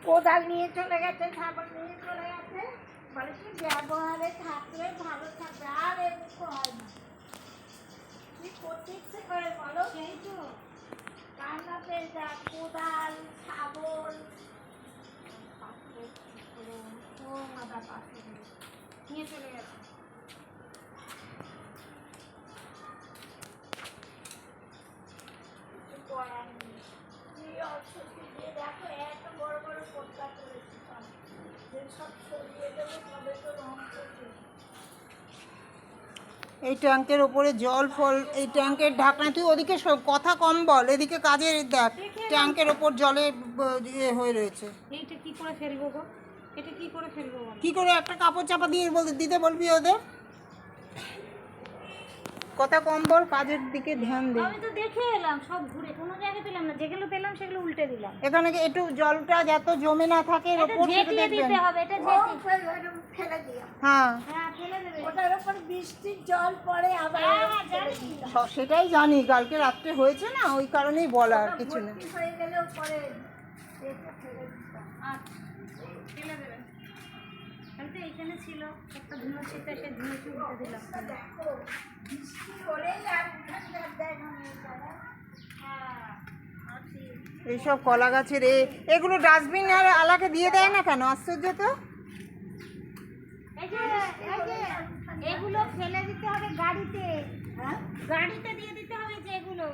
কোদাল নিয়ে চলে গেছে, ছাগল নিয়ে চলে গেছে, বলে কি ব্যবহারে থাকলে ভালো থাকবে, আর এমনি হয় না। তুই করতে ইচ্ছে করে বলো, সেই তো রান্নাতে যা কোদাল ছাগল মাদা পাশে নিয়ে চলে গেছে। দেখো এত বড় বড় পোস্তা করেছি, সব সরিয়ে দেবো তবে তো রং করবে। এই ট্যাঙ্কের ওপরে জল ফল, এই ট্যাঙ্কের ঢাকনা, তুই ওদিকে কথা কম বল, এদিকে কাজের দেখ ট্যাঙ্কের ওপর জলে ইয়ে হয়ে রয়েছে। এইটা কি করে ফেলবো গো, এটা কি করে ফেলবো? কি করে একটা কাপড় চাপা দিয়ে দিতে বলবি ওদের? কথা কম বল, কাজের দিকে ধ্যান দে। আমি তো দেখে এলাম সব ঘুরে, কোনো জায়গায় পেলাম না, যেগুলো পেলাম সেগুলো উল্টে দিলাম। এখানে একটু জলটা যাতে জমে না থাকে এর উপর থেকে ঝেঁটিয়ে দিতে হবে, এটা ঝেঁটি ফেলে দিও। হ্যাঁ হ্যাঁ ফেলে দেবে, ওটার উপর বৃষ্টির জল পড়ে আবার। সেটাই জানি, কালকে রাত্রে হয়েছে না, ওই কারণেই বলা, আর কিছু না। হয়ে গেলেও পরে এটা ফেলে দিতাম। আচ্ছা ফেলে দেবে। তাহলে তো এখানে ছিল একটা ধুনো ছিটা, সে ধুনো উল্টে দিলাম। দেখো বৃষ্টি হলেই আর উঠানটা দেখা যায়। এইসব কলা গাছের এগুলো ডাস্টবিন আর আলাকে দিয়ে দেয় না কেন? আশ্চর্য তো। এগুলো ফেলে দিতে হবে গাড়িতে, গাড়িতে দিয়ে দিতে হবে যেগুলো।